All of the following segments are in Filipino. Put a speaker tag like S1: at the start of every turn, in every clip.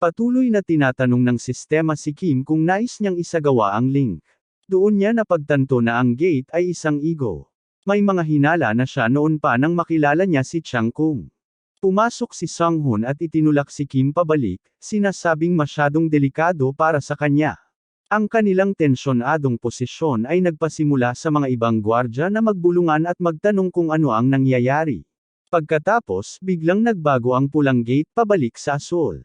S1: Patuloy na tinatanong ng sistema si Kim kung nais niyang isagawa ang link. Doon niya napagtanto na ang gate ay isang ego. May mga hinala na siya noon pa nang makilala niya si Chang Kung. Pumasok si Sung-hoon at itinulak si Kim pabalik, sinasabing masyadong delikado para sa kanya. Ang kanilang tensyonadong posisyon ay nagpasimula sa mga ibang gwardya na magbulungan at magtanong kung ano ang nangyayari. Pagkatapos, biglang nagbago ang pulang gate pabalik sa asul.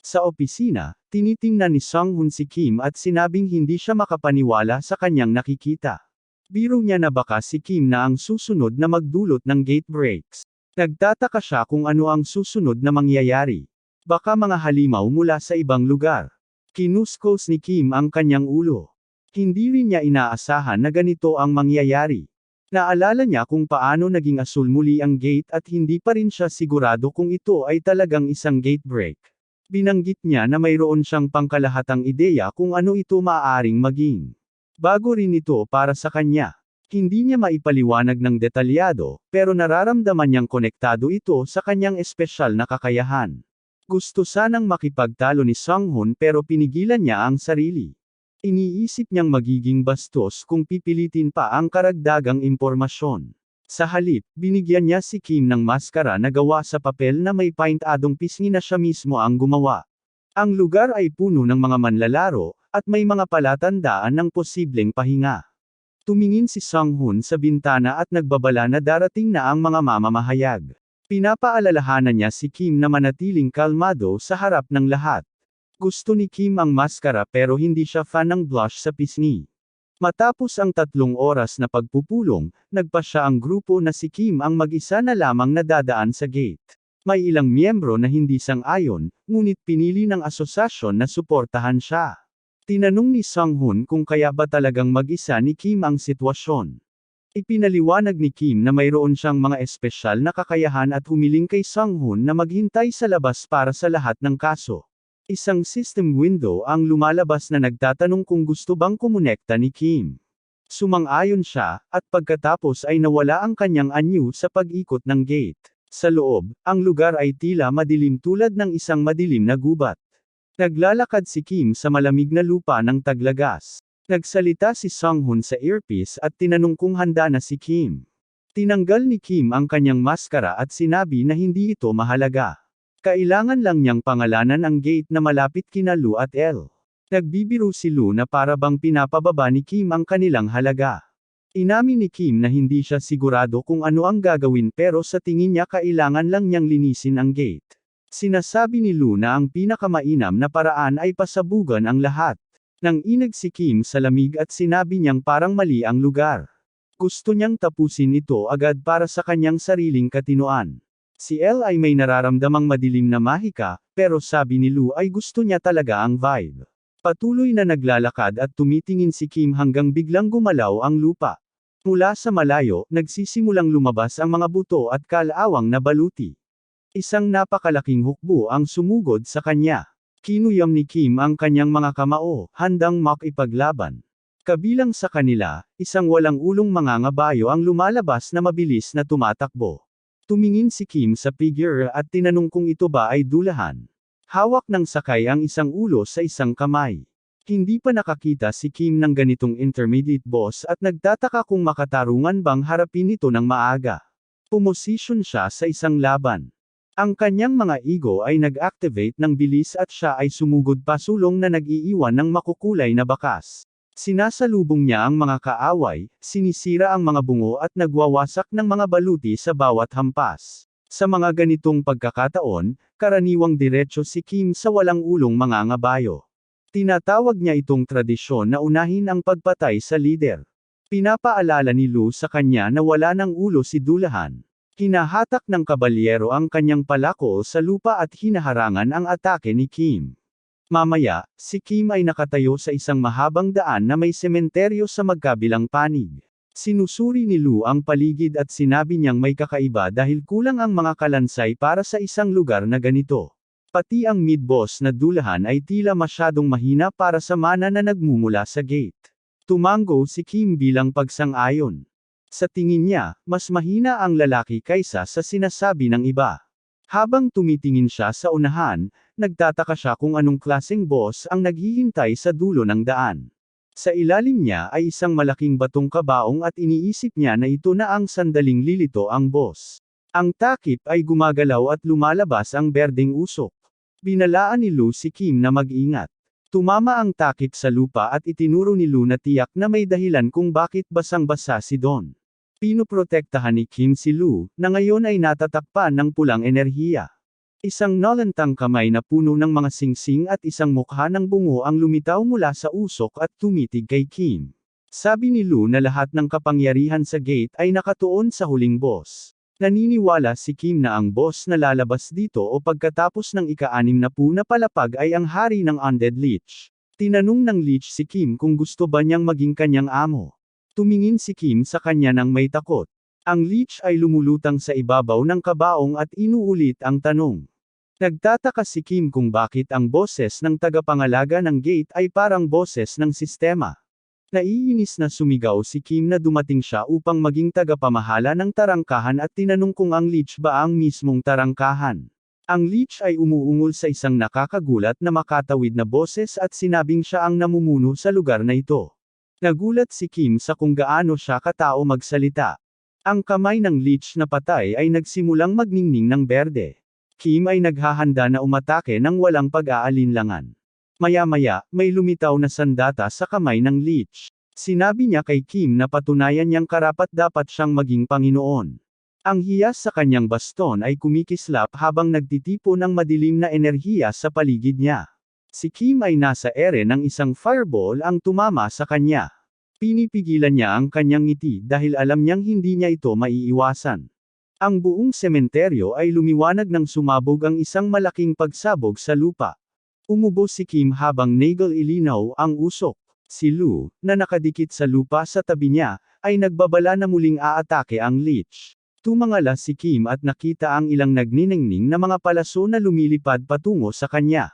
S1: Sa opisina, tinitingnan ni Sung-hoon si Kim at sinabing hindi siya makapaniwala sa kanyang nakikita. Biro niya na baka si Kim na ang susunod na magdulot ng gate breaks. Nagtataka siya kung ano ang susunod na mangyayari. Baka mga halimaw mula sa ibang lugar. Kinuskos ni Kim ang kanyang ulo. Hindi rin niya inaasahan na ganito ang mangyayari. Naalala niya kung paano naging asul muli ang gate at hindi pa rin siya sigurado kung ito ay talagang isang gate break. Binanggit niya na mayroon siyang pangkalahatang ideya kung ano ito maaaring maging. Bago rin ito para sa kanya. Hindi niya maipaliwanag ng detalyado, pero nararamdaman niyang konektado ito sa kanyang espesyal na kakayahan. Gusto sanang makipagtalo ni Sung-hoon pero pinigilan niya ang sarili. Iniisip niyang magiging bastos kung pipilitin pa ang karagdagang impormasyon. Sa halip, binigyan niya si Kim ng maskara na gawa sa papel na may paintadong pisngi na siya mismo ang gumawa. Ang lugar ay puno ng mga manlalaro, at may mga palatandaan ng posibleng pahinga. Tumingin si Sung-hoon sa bintana at nagbabala na darating na ang mga mamamahayag. Pinapaalalahanan niya si Kim na manatiling kalmado sa harap ng lahat. Gusto ni Kim ang maskara pero hindi siya fan ng blush sa pisngi. Matapos ang 3 oras na pagpupulong, nagpasya ang grupo na si Kim ang mag-isa na lamang nadadaan sa gate. May ilang miyembro na hindi sang-ayon, ngunit pinili ng asosasyon na suportahan siya. Tinanong ni Sung-hoon kung kaya ba talagang mag-isa ni Kim ang sitwasyon. Ipinaliwanag ni Kim na mayroon siyang mga espesyal na kakayahan at humiling kay Sung-hoon na maghintay sa labas para sa lahat ng kaso. Isang system window ang lumalabas na nagtatanong kung gusto bang kumonekta ni Kim. Sumang-ayon siya, at pagkatapos ay nawala ang kanyang anyo sa pag-ikot ng gate. Sa loob, ang lugar ay tila madilim tulad ng isang madilim na gubat. Naglalakad si Kim sa malamig na lupa ng taglagas. Nagsalita si Sung-hoon sa earpiece at tinanong kung handa na si Kim. Tinanggal ni Kim ang kanyang maskara at sinabi na hindi ito mahalaga. Kailangan lang niyang pangalanan ang gate na malapit kina Lu at El. Nagbibiro si Lu na para bang pinapababa ni Kim ang kanilang halaga. Inamin ni Kim na hindi siya sigurado kung ano ang gagawin pero sa tingin niya kailangan lang niyang linisin ang gate. Sinasabi ni Lu na ang pinakamainam na paraan ay pasabugan ang lahat. Nang inag si Kim sa lamig at sinabi niyang parang mali ang lugar. Gusto niyang tapusin ito agad para sa kanyang sariling katinoan. Si El ay may nararamdamang madilim na mahika, pero sabi ni Lu ay gusto niya talaga ang vibe. Patuloy na naglalakad at tumitingin si Kim hanggang biglang gumalaw ang lupa. Mula sa malayo, nagsisimulang lumabas ang mga buto at kalawang na baluti. Isang napakalaking hukbo ang sumugod sa kanya. Kinuyam ni Kim ang kanyang mga kamao, handang makipaglaban. Kabilang sa kanila, isang walang ulong mangangabayo ang lumalabas na mabilis na tumatakbo. Tumingin si Kim sa figure at tinanong kung ito ba ay dulahan. Hawak ng sakay ang isang ulo sa isang kamay. Hindi pa nakakita si Kim ng ganitong intermediate boss at nagtataka kung makatarungan bang harapin ito ng maaga. Pumosisyon siya sa isang laban. Ang kanyang mga ego ay nag-activate ng bilis at siya ay sumugod pasulong na nag-iiwan ng makukulay na bakas. Sinasalubong niya ang mga kaaway, sinisira ang mga bungo at nagwawasak ng mga baluti sa bawat hampas. Sa mga ganitong pagkakataon, karaniwang diretso si Kim sa walang ulong mangangabayo. Tinatawag niya itong tradisyon na unahin ang pagpatay sa lider. Pinapaalala ni Lu sa kanya na wala ng ulo si dulahan. Hinahatak ng kabalyero ang kanyang palako sa lupa at hinaharangan ang atake ni Kim. Mamaya, si Kim ay nakatayo sa isang mahabang daan na may sementeryo sa magkabilang panig. Sinusuri ni Lu ang paligid at sinabi niyang may kakaiba dahil kulang ang mga kalansay para sa isang lugar na ganito. Pati ang mid-boss na dulahan ay tila masyadong mahina para sa mana na nagmumula sa gate. Tumango si Kim bilang pagsang-ayon. Sa tingin niya, mas mahina ang lalaki kaysa sa sinasabi ng iba. Habang tumitingin siya sa unahan, nagtataka siya kung anong klaseng boss ang naghihintay sa dulo ng daan. Sa ilalim niya ay isang malaking batong kabaong at iniisip niya na ito na ang sandaling lilito ang boss. Ang takip ay gumagalaw at lumalabas ang berdeng usok. Binalaan ni Lu si Kim na mag-ingat. Tumama ang takip sa lupa at itinuro ni Lu na tiyak na may dahilan kung bakit basang-basa si Don. Pinoprotektahan ni Kim si Lu, na ngayon ay natatakpan ng pulang enerhiya. Isang nalantang kamay na puno ng mga singsing at isang mukha ng bungo ang lumitaw mula sa usok at tumitig kay Kim. Sabi ni Lu na lahat ng kapangyarihan sa gate ay nakatuon sa huling boss. Naniniwala si Kim na ang boss na lalabas dito o pagkatapos ng ika-60 na palapag ay ang hari ng Undead Lich. Tinanong ng Lich si Kim kung gusto ba niyang maging kanyang amo. Tumingin si Kim sa kanya nang may takot. Ang Lich ay lumulutang sa ibabaw ng kabaong at inuulit ang tanong. Nagtataka si Kim kung bakit ang boses ng tagapangalaga ng gate ay parang boses ng sistema. Naiinis na sumigaw si Kim na dumating siya upang maging tagapamahala ng tarangkahan at tinanong kung ang Lich ba ang mismong tarangkahan. Ang Lich ay umuungol sa isang nakakagulat na makatawid na boses at sinabing siya ang namumuno sa lugar na ito. Nagulat si Kim sa kung gaano siya katao magsalita. Ang kamay ng Lich na patay ay nagsimulang magningning ng berde. Kim ay naghahanda na umatake ng walang pag-aalinlangan. Maya-maya, may lumitaw na sandata sa kamay ng Lich. Sinabi niya kay Kim na patunayan niyang karapat-dapat siyang maging Panginoon. Ang hiyas sa kanyang baston ay kumikislap habang nagtitipo ng madilim na enerhiya sa paligid niya. Si Kim ay nasa ere ng isang fireball ang tumama sa kanya. Pinipigilan niya ang kanyang ngiti dahil alam niyang hindi niya ito maiiwasan. Ang buong sementeryo ay lumiwanag nang sumabog ang isang malaking pagsabog sa lupa. Umubo si Kim habang nagal-ilinaw ang usok. Si Lu, na nakadikit sa lupa sa tabi niya, ay nagbabala na muling aatake ang Lich. Tumangala si Kim at nakita ang ilang nagniningning na mga palaso na lumilipad patungo sa kanya.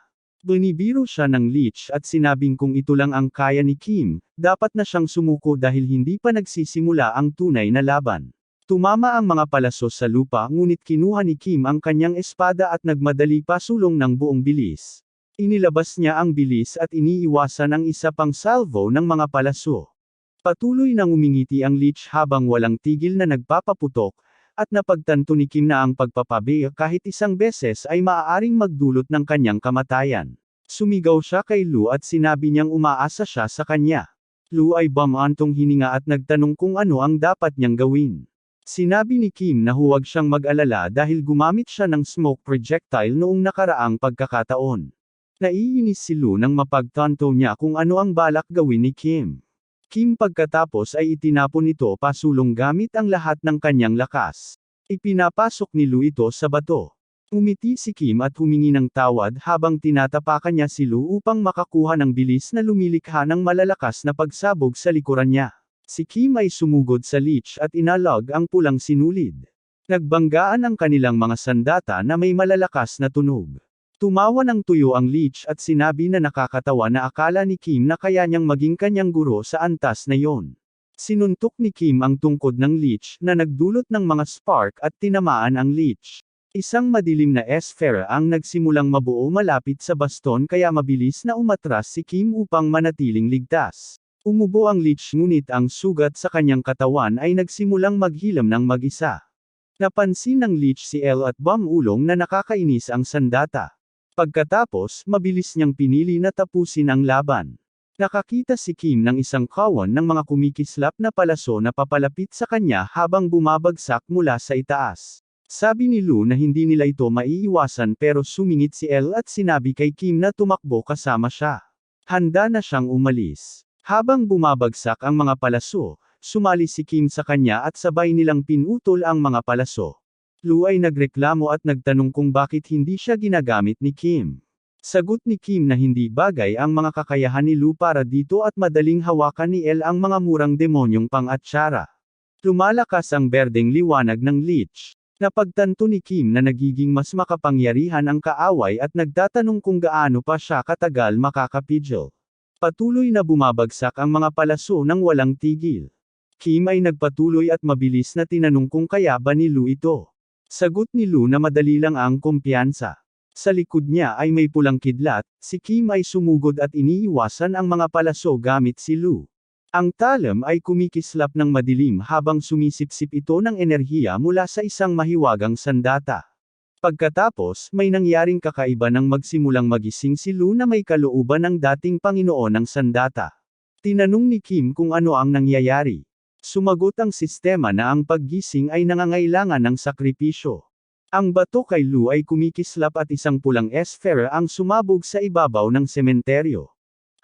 S1: Binibiro siya ng Lich at sinabing kung ito lang ang kaya ni Kim, dapat na siyang sumuko dahil hindi pa nagsisimula ang tunay na laban. Tumama ang mga palaso sa lupa ngunit kinuha ni Kim ang kanyang espada at nagmadali pa sulong ng buong bilis. Inilabas niya ang bilis at iniiwasan ang isa pang salvo ng mga palaso. Patuloy nang umingiti ang Lich habang walang tigil na nagpapaputok, at napagtanto ni Kim na ang pagpapabiyak kahit isang beses ay maaaring magdulot ng kanyang kamatayan. Sumigaw siya kay Lu at sinabi niyang umaasa siya sa kanya. Lu ay bumantong hininga at nagtanong kung ano ang dapat niyang gawin. Sinabi ni Kim na huwag siyang mag-alala dahil gumamit siya ng smoke projectile noong nakaraang pagkakataon. Naiinis si Lu nang mapagtanto niya kung ano ang balak gawin ni Kim. Kim pagkatapos ay itinapon ito pasulong gamit ang lahat ng kanyang lakas. Ipinapasok ni Lu ito sa bato. Umiti si Kim at humingi ng tawad habang tinatapakan niya si Lu upang makakuha ng bilis na lumilikha ng malalakas na pagsabog sa likuran niya. Si Kim ay sumugod sa Lich at inalog ang pulang sinulid. Nagbanggaan ang kanilang mga sandata na may malalakas na tunog. Tumawa ng tuyo ang Lich at sinabi na nakakatawa na akala ni Kim na kaya niyang maging kanyang guro sa antas na yon. Sinuntok ni Kim ang tungkod ng Lich na nagdulot ng mga spark at tinamaan ang Lich. Isang madilim na esfera ang nagsimulang mabuo malapit sa baston kaya mabilis na umatras si Kim upang manatiling ligtas. Umubo ang Lich ngunit ang sugat sa kanyang katawan ay nagsimulang maghilam ng mag-isa. Napansin ng Lich si El at bumulong na nakakainis ang sandata. Pagkatapos, mabilis niyang pinili na tapusin ang laban. Nakakita si Kim ng isang kawan ng mga kumikislap na palaso na papalapit sa kanya habang bumabagsak mula sa itaas. Sabi ni Lu na hindi nila ito maiiwasan pero sumingit si El at sinabi kay Kim na tumakbo kasama siya. Handa na siyang umalis. Habang bumabagsak ang mga palaso, sumali si Kim sa kanya at sabay nilang pinutol ang mga palaso. Lu ay nagreklamo at nagtanong kung bakit hindi siya ginagamit ni Kim. Sagot ni Kim na hindi bagay ang mga kakayahan ni Lu para dito at madaling hawakan ni El ang mga murang demonyong pang-atsara. Lumalakas ang berdeng liwanag ng Lich. Napagtanto ni Kim na nagiging mas makapangyarihan ang kaaway at nagtatanong kung gaano pa siya katagal makakapigil. Patuloy na bumabagsak ang mga palaso nang walang tigil. Kim ay nagpatuloy at mabilis na tinanong kung kaya ba ni Lu ito. Sagot ni Lu na madali lang ang kumpiyansa. Sa likod niya ay may pulang kidlat, si Kim ay sumugod at iniiwasan ang mga palaso gamit si Lu. Ang talem ay kumikislap ng madilim habang sumisipsip ito ng enerhiya mula sa isang mahiwagang sandata. Pagkatapos, may nangyaring kakaiba nang magsimulang magising si Lu na may kalooban ng dating Panginoon ng sandata. Tinanong ni Kim kung ano ang nangyayari. Sumagot ang sistema na ang paggising ay nangangailangan ng sakripisyo. Ang bato kay Lu ay kumikislap at isang pulang esfera ang sumabog sa ibabaw ng sementeryo.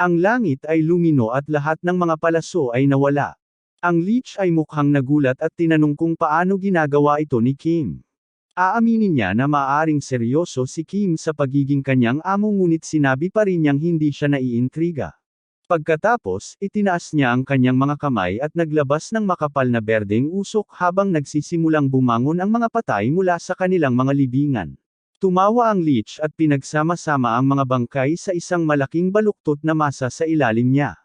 S1: Ang langit ay lumino at lahat ng mga palaso ay nawala. Ang leech ay mukhang nagulat at tinanong kung paano ginagawa ito ni Kim. Aaminin niya na maaaring seryoso si Kim sa pagiging kanyang amo ngunit sinabi pa rin niyang hindi siya naiintriga. Pagkatapos, itinaas niya ang kanyang mga kamay at naglabas ng makapal na berdeng usok habang nagsisimulang bumangon ang mga patay mula sa kanilang mga libingan. Tumawa ang leech at pinagsama-sama ang mga bangkay sa isang malaking baluktot na masa sa ilalim niya.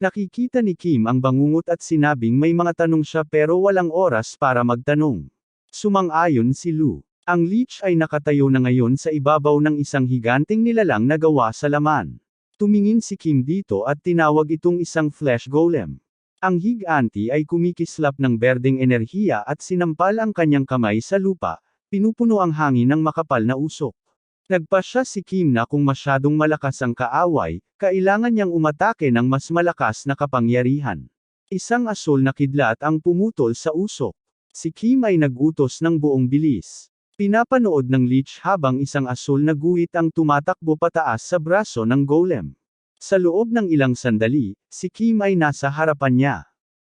S1: Nakikita ni Kim ang bangungot at sinabing may mga tanong siya pero walang oras para magtanong. Sumang-ayon si Lu. Ang leech ay nakatayo na ngayon sa ibabaw ng isang higanteng nilalang na gawa sa laman. Tumingin si Kim dito at tinawag itong isang flesh golem. Ang higanti ay kumikislap ng berdeng enerhiya at sinampal ang kanyang kamay sa lupa, pinupuno ang hangin ng makapal na usok. Nagpasya si Kim na kung masyadong malakas ang kaaway, kailangan niyang umatake ng mas malakas na kapangyarihan. Isang asul na kidlat ang pumutol sa usok. Si Kim ay nagutos ng buong bilis. Pinapanood ng leech habang isang asul na guhit ang tumatakbo pataas sa braso ng golem. Sa loob ng ilang sandali, si Kim ay nasa harapan niya.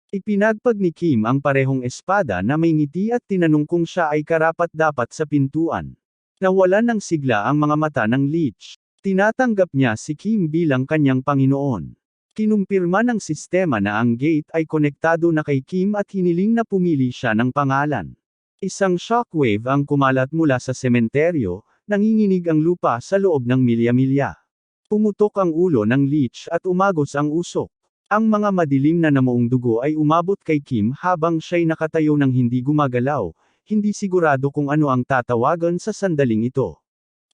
S1: Ipinagpag ni Kim ang parehong espada na may ngiti at tinanong kung siya ay karapat-dapat sa pintuan. Nawalan ng sigla ang mga mata ng leech. Tinatanggap niya si Kim bilang kanyang Panginoon. Kinumpirma ng sistema na ang gate ay konektado na kay Kim at hiniling na pumili siya ng pangalan. Isang shockwave ang kumalat mula sa sementeryo, nanginginig ang lupa sa loob ng milya-milya. Pumutok ang ulo ng leech at umagos ang usok. Ang mga madilim na namuong dugo ay umabot kay Kim habang siya'y nakatayo ng hindi gumagalaw, hindi sigurado kung ano ang tatawagan sa sandaling ito.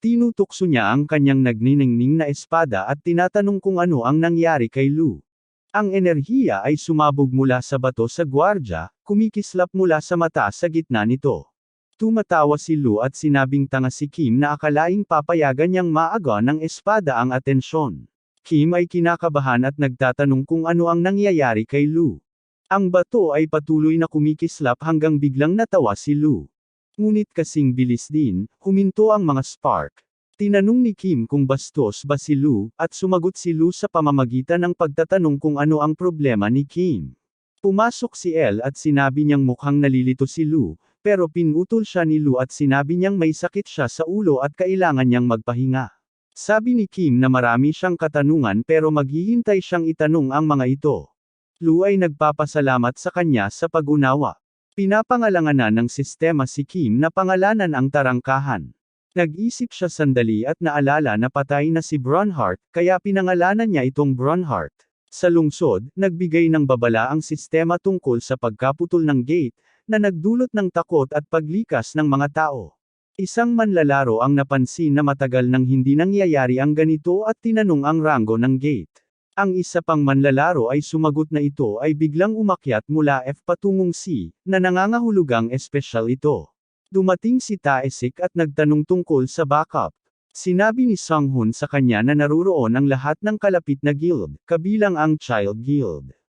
S1: Tinutukso niya ang kanyang nagniningning na espada at tinatanong kung ano ang nangyari kay Lu. Ang enerhiya ay sumabog mula sa bato sa gwardya, kumikislap mula sa mata sa gitna nito. Tumatawa si Lu at sinabing tanga si Kim na akalaing papayagan niyang maaga ng espada ang atensyon. Kim ay kinakabahan at nagtatanong kung ano ang nangyayari kay Lu. Ang bato ay patuloy na kumikislap hanggang biglang natawa si Lu. Ngunit kasing bilis din, huminto ang mga spark. Tinanong ni Kim kung bastos ba si Lu, at sumagot si Lu sa pamamagitan ng pagtatanong kung ano ang problema ni Kim. Pumasok si El at sinabi niyang mukhang nalilito si Lu, pero pinutol siya ni Lu at sinabi niyang may sakit siya sa ulo at kailangan niyang magpahinga. Sabi ni Kim na marami siyang katanungan pero maghihintay siyang itanong ang mga ito. Lu ay nagpapasalamat sa kanya sa pag-unawa. Pinapangalanganan ng sistema si Kim na pangalanan ang tarangkahan. Nag-isip siya sandali at naalala na patay na si Bronhart, kaya pinangalanan niya itong Bronhart. Sa lungsod, nagbigay ng babala ang sistema tungkol sa pagkaputol ng gate, na nagdulot ng takot at paglikas ng mga tao. Isang manlalaro ang napansin na matagal nang hindi nangyayari ang ganito at tinanong ang ranggo ng gate. Ang isa pang manlalaro ay sumagot na ito ay biglang umakyat mula F patungong C, na nangangahulugang espesyal ito. Dumating si Taesik at nagtanong tungkol sa backup. Sinabi ni Songhun sa kanya na naruroon ang lahat ng kalapit na guild, kabilang ang Child Guild.